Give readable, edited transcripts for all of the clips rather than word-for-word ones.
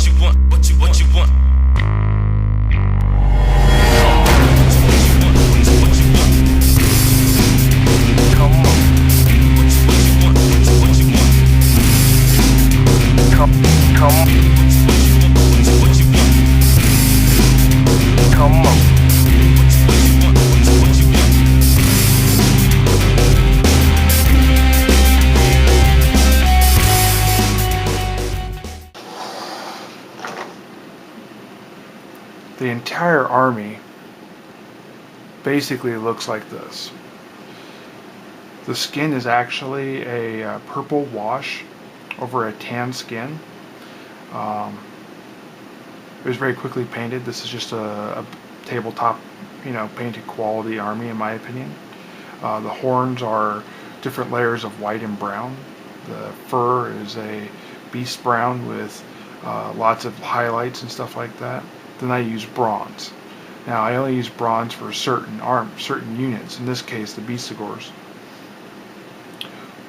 you want, what you want. The entire army basically looks like this. The skin is actually a purple wash over a tan skin. It was very quickly painted. This is just a tabletop, painted quality army in my opinion. The horns are different layers of white and brown. The fur is a beast brown with lots of highlights and stuff like that. Then I use bronze. Now I only use bronze for certain units, in this case the Beastigors.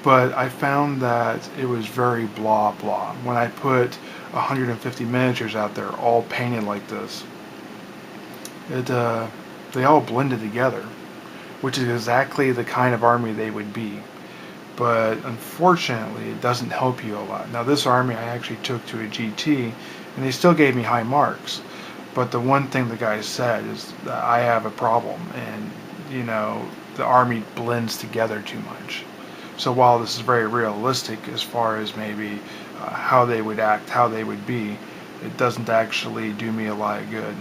But I found that it was very blah blah. When I put 150 miniatures out there all painted like this, they all blended together, which is exactly the kind of army they would be. But unfortunately it doesn't help you a lot. Now this army I actually took to a GT and they still gave me high marks. But the one thing the guy said is that I have a problem, and the army blends together too much. So while this is very realistic as far as maybe how they would act, how they would be, it doesn't actually do me a lot of good.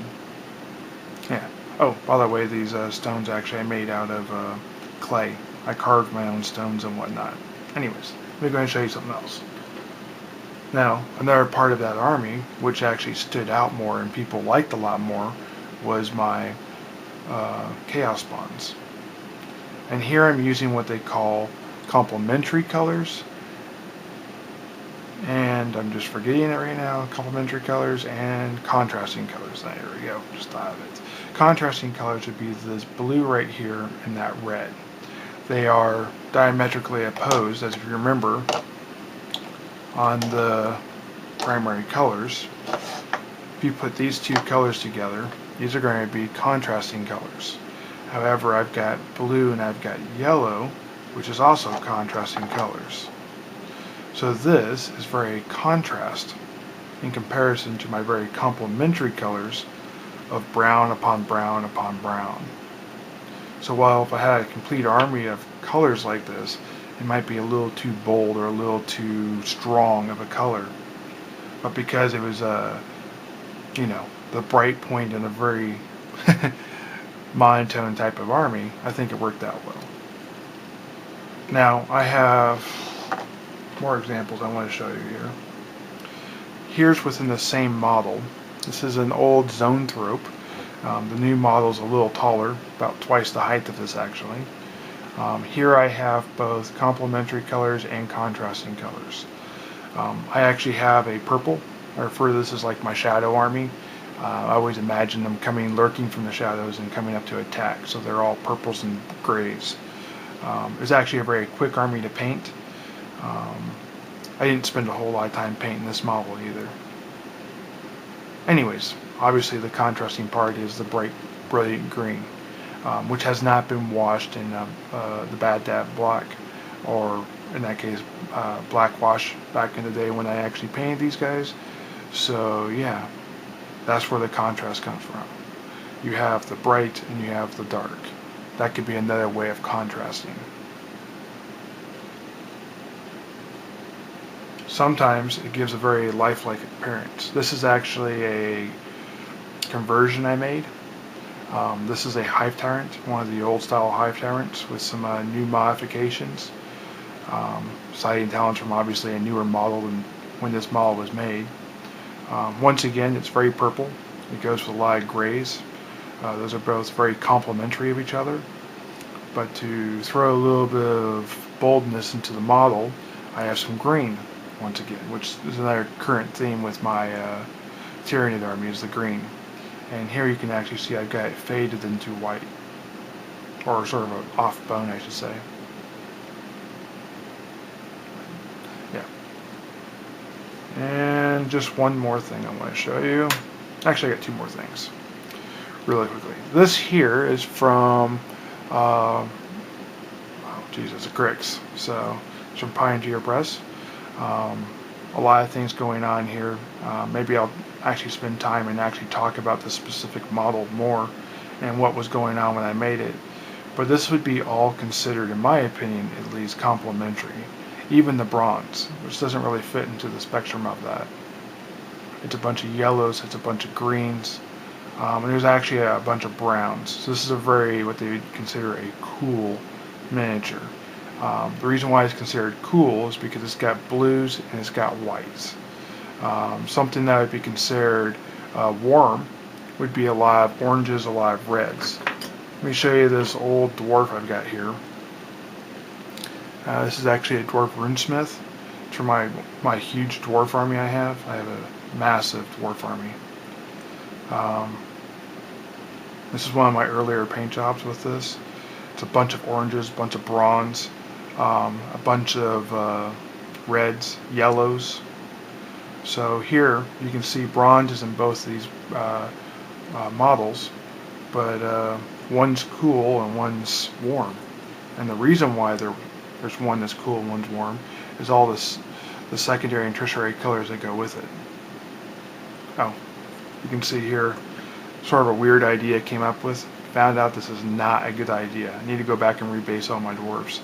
Yeah. Oh, by the way, these stones actually I made out of clay. I carved my own stones and whatnot. Anyways, let me go and show you something else. Now, another part of that army, which actually stood out more and people liked a lot more, was my Chaos Spawns. And here I'm using what they call complementary colors. And I'm just forgetting it right now. Complementary colors and contrasting colors. There we go, just thought of it. Contrasting colors would be this blue right here and that red. They are diametrically opposed, as if you remember, on the primary colors. If you put these two colors together, these are going to be contrasting colors. However, I've got blue and I've got yellow, which is also contrasting colors. So this is very contrast in comparison to my very complementary colors of brown upon brown upon brown. So while if I had a complete army of colors like this, it might be a little too bold or a little too strong of a color. But because it was the bright point in a very monotone type of army, I think it worked out well. Now I have more examples I want to show you here. Here's within the same model. This is an old Zoanthrope. The new model is a little taller, about twice the height of this actually. Here I have both complementary colors and contrasting colors. I actually have a purple. I refer to this as like my shadow army. I always imagine them lurking from the shadows and coming up to attack. So they're all purples and grays. It's actually a very quick army to paint. I didn't spend a whole lot of time painting this model either. Anyways, obviously the contrasting part is the bright, brilliant green. Which has not been washed in the Bad Dad Black, or in that case, black wash back in the day when I actually painted these guys. So yeah, that's where the contrast comes from. You have the bright and you have the dark. That could be another way of contrasting. Sometimes it gives a very lifelike appearance. This is actually a conversion I made. This is a Hive Tyrant, one of the old style Hive Tyrants with some new modifications. Citing talents from obviously a newer model than when this model was made. Once again, it's very purple. It goes with a lot of grays. Those are both very complementary of each other. But to throw a little bit of boldness into the model, I have some green once again, which is another current theme with my Tyranid army, is the green. And here you can actually see I've got it faded into white, or sort of an off bone, I should say. Yeah. then just one more thing I want to show you. Actually, I got two more things really quickly. This here is from, oh Jesus, Grix. So it's from Pioneer Press. A lot of things going on here. Maybe I'll actually spend time and actually talk about the specific model more and what was going on when I made it. But this would be all considered, in my opinion, at least complementary. Even the bronze, which doesn't really fit into the spectrum of that. It's a bunch of yellows, it's a bunch of greens, and there's actually a bunch of browns. So this is a very, what they would consider a cool miniature. The reason why it's considered cool is because it's got blues and it's got whites. Something that would be considered warm would be a lot of oranges, a lot of reds. Let me show you this old dwarf I've got here. This is actually a dwarf runesmith. It's for my huge dwarf army I have. I have a massive dwarf army. This is one of my earlier paint jobs with this. It's a bunch of oranges, a bunch of bronze, a bunch of reds, yellows. So here you can see bronze in both of these models, but one's cool and one's warm. And the reason why there's one that's cool and one's warm is all the secondary and tertiary colors that go with it. Oh, you can see here sort of a weird idea I came up with. Found out this is not a good idea. I need to go back and rebase all my dwarves.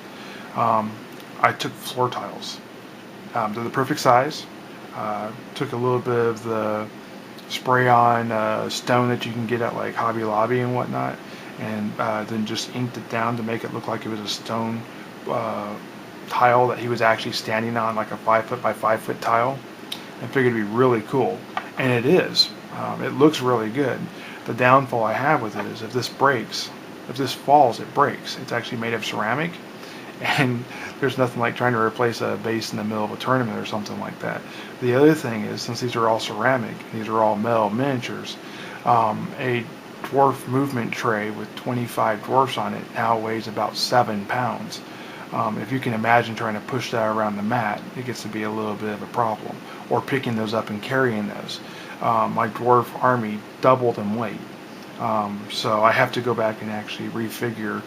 I took floor tiles. They're the perfect size. Took a little bit of the spray on stone that you can get at like Hobby Lobby and whatnot, and then just inked it down to make it look like it was a stone tile that he was actually standing on, like a 5 foot by 5 foot tile, and figured it'd be really cool. And it is. It looks really good. The downfall I have with it is if this breaks, if this falls, it breaks. It's actually made of ceramic, and there's nothing like trying to replace a base in the middle of a tournament or something like that. The other thing is, since these are all ceramic, these are all metal miniatures, a dwarf movement tray with 25 dwarfs on it now weighs about 7 pounds. If you can imagine trying to push that around the mat, it gets to be a little bit of a problem. Or picking those up and carrying those. My dwarf army doubled in weight. So I have to go back and actually refigure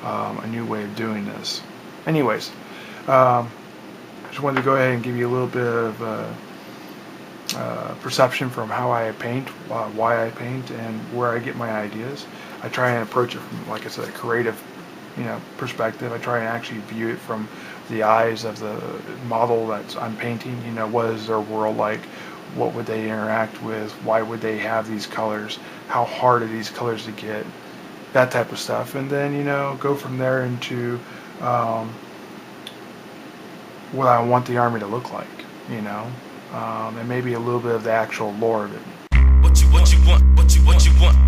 a new way of doing this. Anyways, I just wanted to go ahead and give you a little bit of perception from how I paint, why I paint, and where I get my ideas. I try and approach it from, like I said, a creative, perspective. I try and actually view it from the eyes of the model that I'm painting. What is their world like? What would they interact with? Why would they have these colors? How hard are these colors to get? That type of stuff. And then, go from there into what I want the army to look like, and maybe a little bit of the actual lore of it. What you want, what you want.